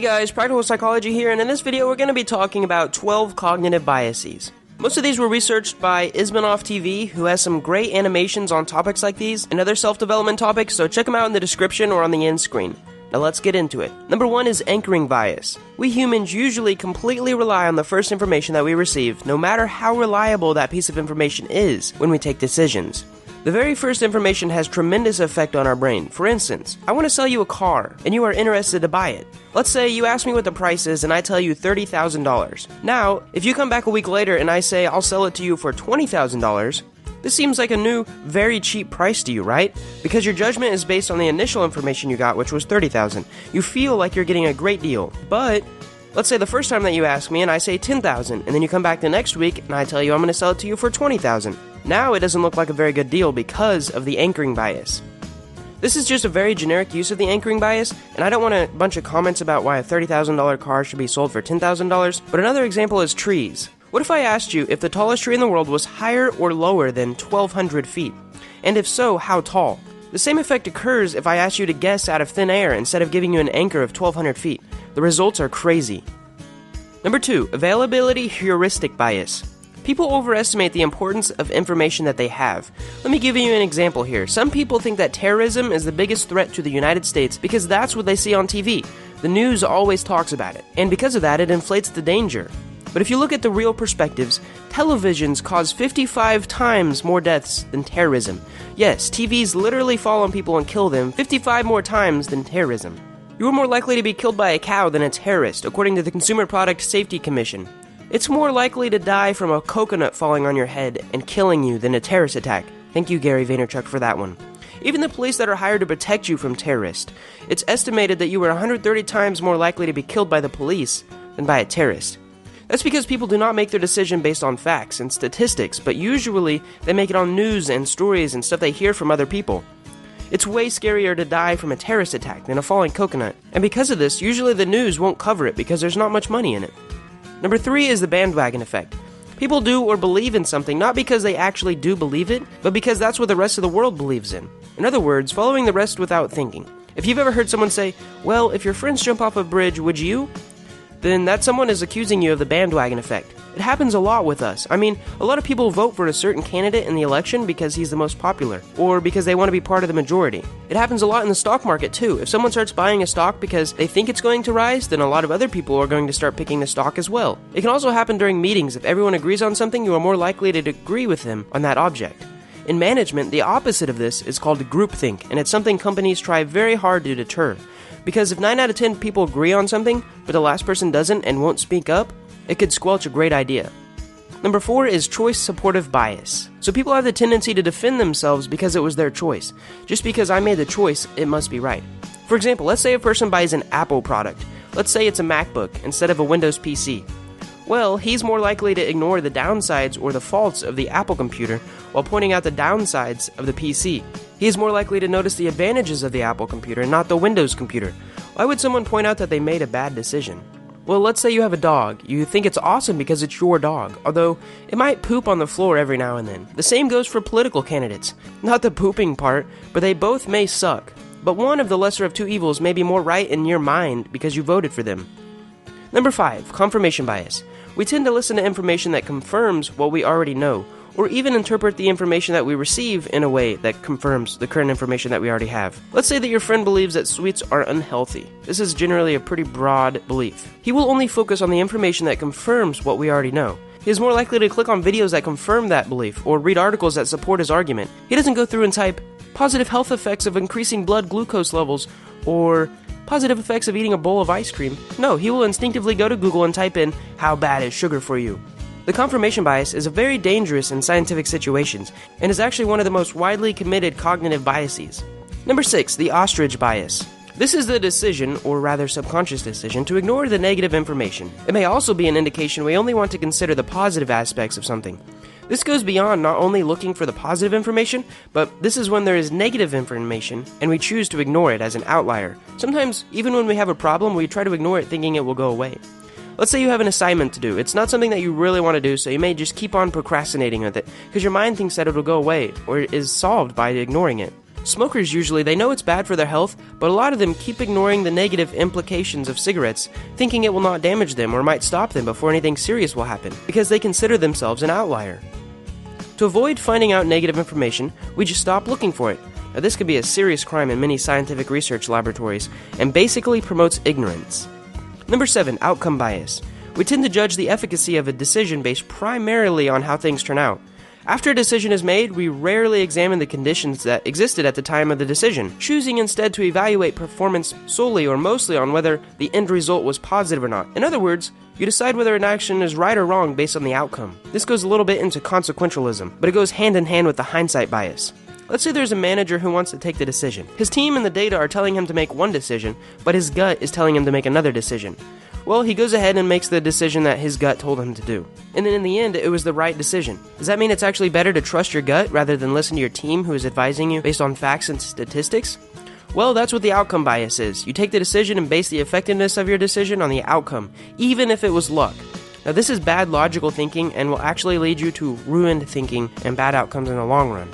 guys, Practical Psychology here, and in this video we're going to be talking about 12 cognitive biases. Most of these were researched by Ismanoff TV, who has some great animations on topics like these and other self-development topics, so check them out in the description or on the end screen. Now let's get into it. Number 1 is anchoring bias. We humans usually completely rely on the first information that we receive, no matter how reliable that piece of information is when we take decisions. The very first information has tremendous effect on our brain. For instance, I want to sell you a car, and you are interested to buy it. Let's say you ask me what the price is, and I tell you $30,000. Now, if you come back a week later and I say I'll sell it to you for $20,000, this seems like a new, very cheap price to you, right? Because your judgment is based on the initial information you got, which was $30,000. You feel like you're getting a great deal, but let's say the first time that you ask me and I say $10,000, and then you come back the next week and I tell you I'm going to sell it to you for $20,000. Now it doesn't look like a very good deal because of the anchoring bias. This is just a very generic use of the anchoring bias, and I don't want a bunch of comments about why a $30,000 car should be sold for $10,000, but another example is trees. What if I asked you if the tallest tree in the world was higher or lower than 1,200 feet? And if so, how tall? The same effect occurs if I asked you to guess out of thin air instead of giving you an anchor of 1,200 feet. The results are crazy. Number 2, availability heuristic bias. People overestimate the importance of information that they have. Let me give you an example here. Some people think that terrorism is the biggest threat to the United States because that's what they see on TV. The news always talks about it, and because of that, it inflates the danger. But if you look at the real perspectives, televisions cause 55 times more deaths than terrorism. Yes, TVs literally fall on people and kill them 55 more times than terrorism. You are more likely to be killed by a cow than a terrorist, according to the Consumer Product Safety Commission. It's more likely to die from a coconut falling on your head and killing you than a terrorist attack. Thank you, Gary Vaynerchuk, for that one. Even the police that are hired to protect you from terrorists, it's estimated that you are 130 times more likely to be killed by the police than by a terrorist. That's because people do not make their decision based on facts and statistics, but usually they make it on news and stories and stuff they hear from other people. It's way scarier to die from a terrorist attack than a falling coconut, and because of this, usually the news won't cover it because there's not much money in it. Number 3 is the bandwagon effect. People do or believe in something not because they actually do believe it, but because that's what the rest of the world believes in. In other words, following the rest without thinking. If you've ever heard someone say, well, if your friends jump off a bridge, would you? Then that someone is accusing you of the bandwagon effect. It happens a lot with us. I mean, a lot of people vote for a certain candidate in the election because he's the most popular, or because they want to be part of the majority. It happens a lot in the stock market too. If someone starts buying a stock because they think it's going to rise, then a lot of other people are going to start picking the stock as well. It can also happen during meetings. If everyone agrees on something, you are more likely to agree with them on that object. In management, the opposite of this is called groupthink, and it's something companies try very hard to deter. Because if 9 out of 10 people agree on something, but the last person doesn't and won't speak up, it could squelch a great idea. Number 4 is choice supportive bias. So people have the tendency to defend themselves because it was their choice. Just because I made the choice, it must be right. For example, let's say a person buys an Apple product. Let's say it's a MacBook instead of a Windows PC. Well, he's more likely to ignore the downsides or the faults of the Apple computer while pointing out the downsides of the PC. He is more likely to notice the advantages of the Apple computer, not the Windows computer. Why would someone point out that they made a bad decision? Well, let's say you have a dog. You think it's awesome because it's your dog, although it might poop on the floor every now and then. The same goes for political candidates. Not the pooping part, but they both may suck. But one of the lesser of two evils may be more right in your mind because you voted for them. Number 5, confirmation bias. We tend to listen to information that confirms what we already know, or even interpret the information that we receive in a way that confirms the current information that we already have. Let's say that your friend believes that sweets are unhealthy. This is generally a pretty broad belief. He will only focus on the information that confirms what we already know. He is more likely to click on videos that confirm that belief, or read articles that support his argument. He doesn't go through and type, positive health effects of increasing blood glucose levels, or positive effects of eating a bowl of ice cream. No, he will instinctively go to Google and type in, how bad is sugar for you? The confirmation bias is very dangerous in scientific situations, and is actually one of the most widely committed cognitive biases. Number 6, the ostrich bias. This is the decision, or rather subconscious decision, to ignore the negative information. It may also be an indication we only want to consider the positive aspects of something. This goes beyond not only looking for the positive information, but this is when there is negative information, and we choose to ignore it as an outlier. Sometimes, even when we have a problem, we try to ignore it thinking it will go away. Let's say you have an assignment to do. It's not something that you really want to do, so you may just keep on procrastinating with it, because your mind thinks that it'll go away, or is solved by ignoring it. Smokers usually, they know it's bad for their health, but a lot of them keep ignoring the negative implications of cigarettes, thinking it will not damage them or might stop them before anything serious will happen, because they consider themselves an outlier. To avoid finding out negative information, we just stop looking for it. Now, this could be a serious crime in many scientific research laboratories, and basically promotes ignorance. Number 7, outcome bias. We tend to judge the efficacy of a decision based primarily on how things turn out. After a decision is made, we rarely examine the conditions that existed at the time of the decision, choosing instead to evaluate performance solely or mostly on whether the end result was positive or not. In other words, you decide whether an action is right or wrong based on the outcome. This goes a little bit into consequentialism, but it goes hand in hand with the hindsight bias. Let's say there's a manager who wants to take the decision. His team and the data are telling him to make one decision, but his gut is telling him to make another decision. Well, he goes ahead and makes the decision that his gut told him to do. And then in the end, it was the right decision. Does that mean it's actually better to trust your gut rather than listen to your team who is advising you based on facts and statistics? Well, that's what the outcome bias is. You take the decision and base the effectiveness of your decision on the outcome, even if it was luck. Now, this is bad logical thinking and will actually lead you to ruined thinking and bad outcomes in the long run.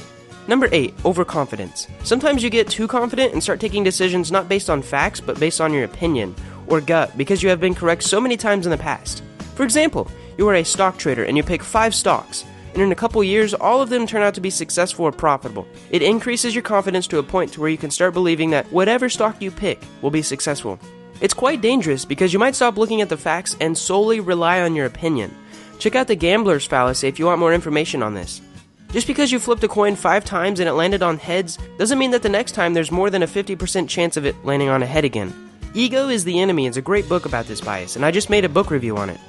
Number 8, overconfidence. Sometimes you get too confident and start taking decisions not based on facts, but based on your opinion or gut because you have been correct so many times in the past. For example, you are a stock trader and you pick 5 stocks, and in a couple years, all of them turn out to be successful or profitable. It increases your confidence to a point to where you can start believing that whatever stock you pick will be successful. It's quite dangerous because you might stop looking at the facts and solely rely on your opinion. Check out the gambler's fallacy if you want more information on this. Just because you flipped a coin 5 times and it landed on heads doesn't mean that the next time there's more than a 50% chance of it landing on a head again. Ego is the Enemy is a great book about this bias, and I just made a book review on it.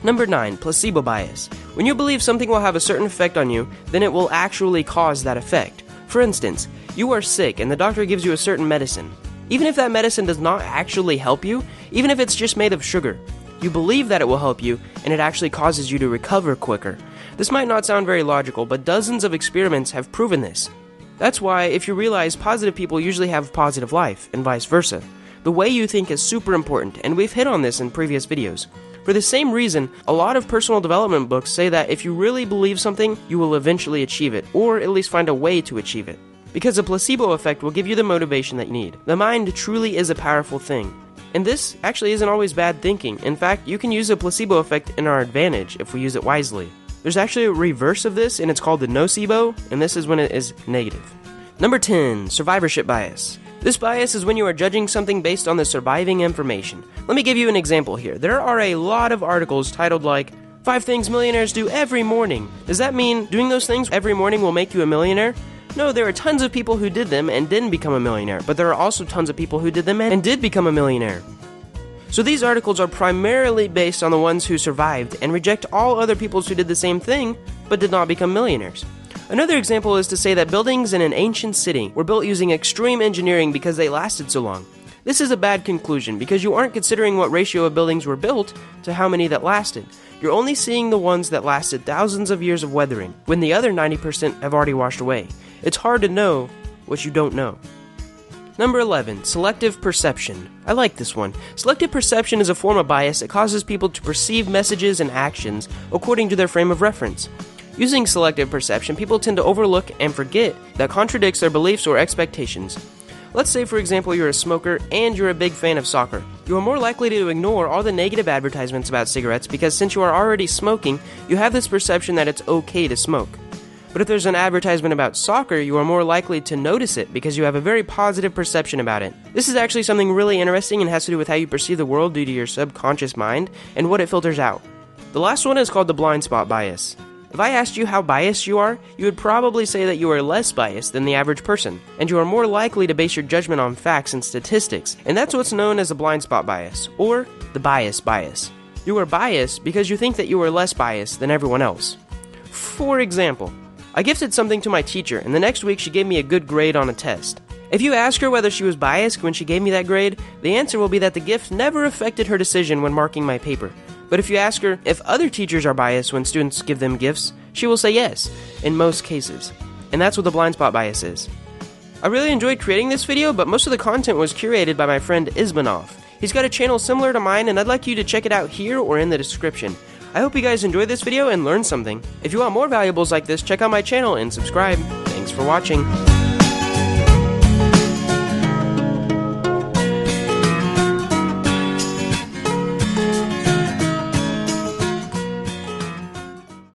Number 9, placebo bias. When you believe something will have a certain effect on you, then it will actually cause that effect. For instance, you are sick and the doctor gives you a certain medicine. Even if that medicine does not actually help you, even if it's just made of sugar, you believe that it will help you, and it actually causes you to recover quicker. This might not sound very logical, but dozens of experiments have proven this. That's why, if you realize positive people usually have a positive life, and vice versa. The way you think is super important, and we've hit on this in previous videos. For the same reason, a lot of personal development books say that if you really believe something, you will eventually achieve it, or at least find a way to achieve it. Because the placebo effect will give you the motivation that you need. The mind truly is a powerful thing. And this actually isn't always bad thinking. In fact, you can use the placebo effect in our advantage if we use it wisely. There's actually a reverse of this, and it's called the nocebo, and this is when it is negative. Number 10, survivorship bias. This bias is when you are judging something based on the surviving information. Let me give you an example here. There are a lot of articles titled like, 5 things millionaires do every morning. Does that mean doing those things every morning will make you a millionaire? No, there are tons of people who did them and didn't become a millionaire, but there are also tons of people who did them and did become a millionaire. So these articles are primarily based on the ones who survived and reject all other people who did the same thing but did not become millionaires. Another example is to say that buildings in an ancient city were built using extreme engineering because they lasted so long. This is a bad conclusion because you aren't considering what ratio of buildings were built to how many that lasted. You're only seeing the ones that lasted thousands of years of weathering, when the other 90% have already washed away. It's hard to know what you don't know. Number 11, selective perception. I like this one. Selective perception is a form of bias that causes people to perceive messages and actions according to their frame of reference. Using selective perception, people tend to overlook and forget that contradicts their beliefs or expectations. Let's say, for example, you're a smoker and you're a big fan of soccer. You are more likely to ignore all the negative advertisements about cigarettes because since you are already smoking, you have this perception that it's okay to smoke. But if there's an advertisement about soccer, you are more likely to notice it because you have a very positive perception about it. This is actually something really interesting and has to do with how you perceive the world due to your subconscious mind and what it filters out. The last one is called the blind spot bias. If I asked you how biased you are, you would probably say that you are less biased than the average person, and you are more likely to base your judgment on facts and statistics, and that's what's known as a blind spot bias, or the bias bias. You are biased because you think that you are less biased than everyone else. For example, I gifted something to my teacher, and the next week she gave me a good grade on a test. If you ask her whether she was biased when she gave me that grade, the answer will be that the gift never affected her decision when marking my paper. But if you ask her if other teachers are biased when students give them gifts, she will say yes, in most cases. And that's what the blind spot bias is. I really enjoyed creating this video, but most of the content was curated by my friend Ismanov. He's got a channel similar to mine, and I'd like you to check it out here or in the description. I hope you guys enjoyed this video and learned something. If you want more valuables like this, check out my channel and subscribe. Thanks for watching.